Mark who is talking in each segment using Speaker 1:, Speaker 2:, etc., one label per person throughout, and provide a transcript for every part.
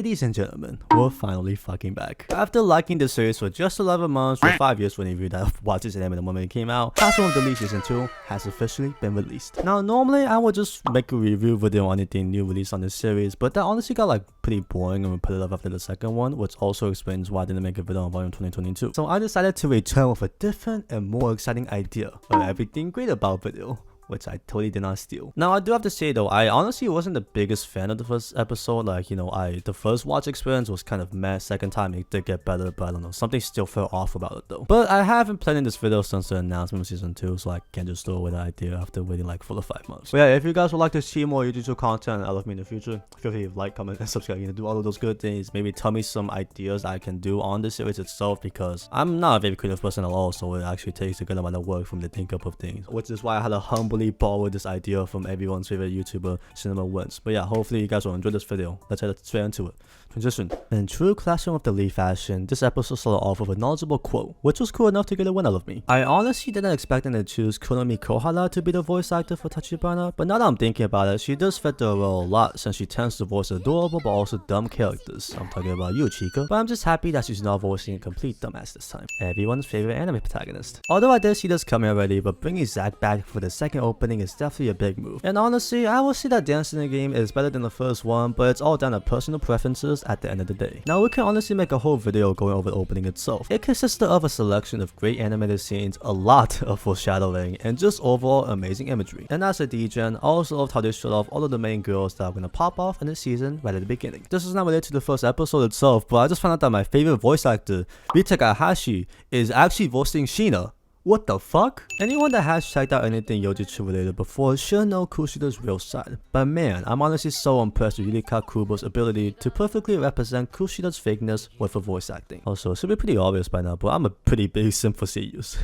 Speaker 1: ladies and gentlemen, we're finally fucking back. After liking the series for just 11 months or 5 years when you I've watched this anime the moment it came out, Classroom of the Elite Season 2 has officially been released. Now, normally I would just make a review video on anything new released on this series, but that honestly got like pretty boring and repetitive after the second one, which also explains why I didn't make a video on Volume 2022. So I decided to return with a different and more exciting idea of everything great about video, which I totally did not steal. Now, I do have to say though, I honestly wasn't the biggest fan of the first episode. Like, you know, the first watch experience was kind of meh. Second time it did get better, but I don't know, something still felt off about it though. But I haven't played in this video since the announcement of season 2, so I can't just throw away the idea after waiting like 4 or 5 months. But yeah, if you guys would like to see more YouTube content and love me in the future, feel free to like, comment, and subscribe. You know, do all of those good things. Maybe tell me some ideas I can do on the series itself, because I'm not a very creative person at all, so it actually takes a good amount of work from the think up of things, which is why I had to humbly borrow this idea from everyone's favorite YouTuber, Cinema Wins. But yeah, hopefully you guys will enjoy this video. Let's head straight into it. Transition. In true Classroom of the Elite fashion, this episode started off with a knowledgeable quote, which was cool enough to get a win out of me. I honestly didn't expect them to choose Konomi Kohara to be the voice actor for Tachibana, but now that I'm thinking about it, she does fit the role a lot since she tends to voice adorable but also dumb characters. I'm talking about you, Chika, but I'm just happy that she's not voicing a complete dumbass this time. Everyone's favorite anime protagonist. Although I did see this coming already, but bringing Zack back for the second opening is definitely a big move. And honestly, I will say that dance in the game is better than the first one, but it's all down to personal preferences at the end of the day. Now, we can honestly make a whole video going over the opening itself. It consisted of a selection of great animated scenes, a lot of foreshadowing, and just overall amazing imagery. And as a DGen, I also loved how they showed off all of the main girls that are gonna pop off in the season right at the beginning. This is not related to the first episode itself, but I just found out that my favorite voice actor, Takahashi, is actually voicing Sheena. What the fuck? Anyone that has checked out anything Yojichi related before should know Kushida's real side. But man, I'm honestly so impressed with Yurika Kubo's ability to perfectly represent Kushida's fakeness with her voice acting. Also, it should be pretty obvious by now, but I'm a pretty big simp for seiyus.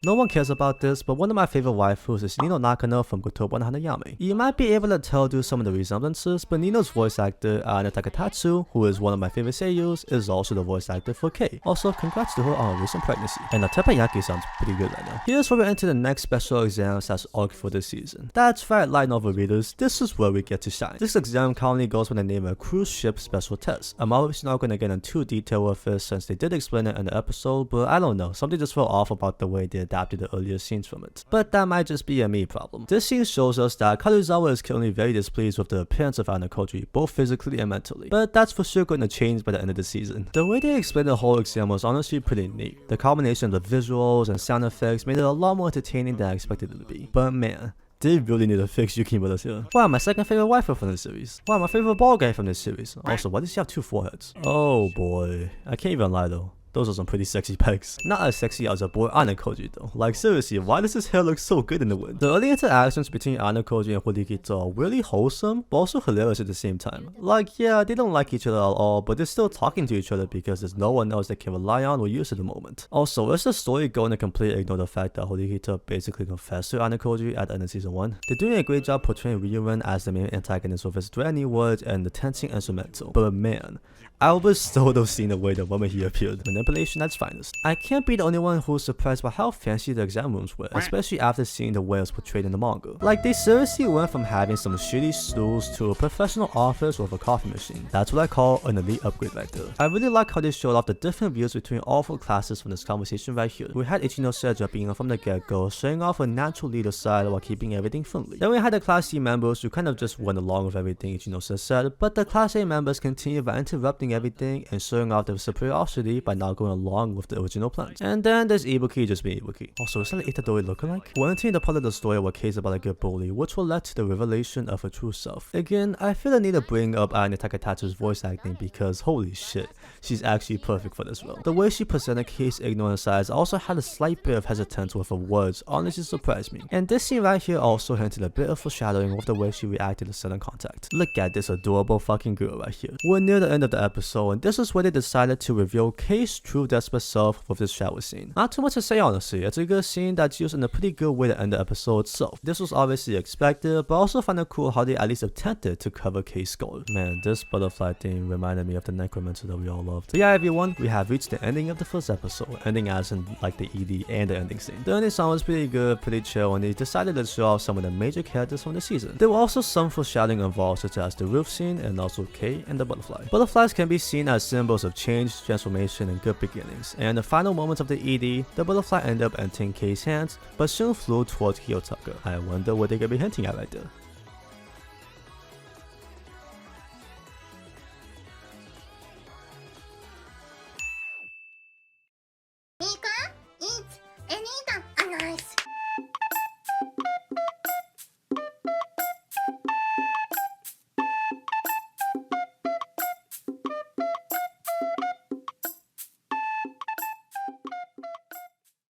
Speaker 1: No one cares about this, but one of my favorite waifus is Nino Nakano from Kotoba no Hanayame. You might be able to tell due to some of the resemblances, but Nino's voice actor, Ana Takatatsu, who is one of my favorite seiyus, is also the voice actor for Kei. Also, congrats to her on her recent pregnancy. And the teppanyaki sounds pretty good right now. Here's where we enter the next special exam that's arc for this season. That's right, light novel readers, this is where we get to shine. This exam currently goes by the name of Cruise Ship Special Test. I'm obviously not going to get into too detail with it since they did explain it in the episode, but I don't know, something just felt off about the way they adapted the earlier scenes from it. But that might just be a me problem. This scene shows us that Karuizawa is currently very displeased with the appearance of Anakoji, both physically and mentally. But that's for sure going to change by the end of the season. The way they explained the whole exam was honestly pretty neat. The combination of the visuals and sound effects made it a lot more entertaining than I expected it to be. But man, they really need to fix Yuki Mura's here. Wow, my second favorite waifu from this series. Wow, my favorite ball guy from this series. Also, why does she have 2 foreheads? Oh boy, I can't even lie though. Those are some pretty sexy pecs. Not as sexy as a boy Anakoji though. Like seriously, why does his hair look so good in the wind? The early interactions between Anakoji and Horikita are really wholesome, but also hilarious at the same time. Like yeah, they don't like each other at all, but they're still talking to each other because there's no one else they can rely on or use at the moment. Also, is the story going to completely ignore the fact that Horikita basically confessed to Anakoji at the end of season 1? They're doing a great job portraying Ryuren as the main antagonist with his threatening words and the tensing instrumental. But man, I was so seen away the moment he appeared. Manipulation at its finest. I can't be the only one who's surprised by how fancy the exam rooms were, especially after seeing the way it was portrayed in the manga. Like they seriously went from having some shitty stools to a professional office with a coffee machine. That's what I call an elite upgrade right there. I really like how they showed off the different views between all 4 classes from this conversation right here. We had Ichino Seja being from the get-go, showing off a natural leader side while keeping everything friendly. Then we had the Class C members who kind of just went along with everything Ichino said, but the Class A members continued by interrupting everything and showing off their superiority by not going along with the original plans. And then there's Ibuki just being Ibuki. Also, is that an Itadori lookalike? We're entering the part of the story where Kei's about to get bullied, which will lead to the revelation of her true self. Again, I feel the need to bring up Ana Takatatsu's voice acting because holy shit, she's actually perfect for this role. The way she presented Kei's ignorant sides also had a slight bit of hesitance with her words, honestly surprised me. And this scene right here also hinted a bit of foreshadowing with the way she reacted to sudden contact. Look at this adorable fucking girl right here. We're near the end of the episode, and this is where they decided to reveal Kei's Kyo's true desperate self with this shower scene. Not too much to say honestly, it's a good scene that's used in a pretty good way to end the episode itself. This was obviously expected, but I also find it cool how they at least attempted to cover K's skull. Man, this butterfly thing reminded me of the necromancer that we all loved. So yeah everyone, we have reached the ending of the first episode, ending as in like the ED and the ending scene. The ending song was pretty good, pretty chill, and they decided to show off some of the major characters from the season. There were also some foreshadowing involved, such as the roof scene and also K and the butterfly. Butterflies can be seen as symbols of change, transformation, and good beginnings, and in the final moments of the ED, the butterfly ended up entering K's hands, but soon flew towards Kiyotaka. I wonder what they could be hinting at right there.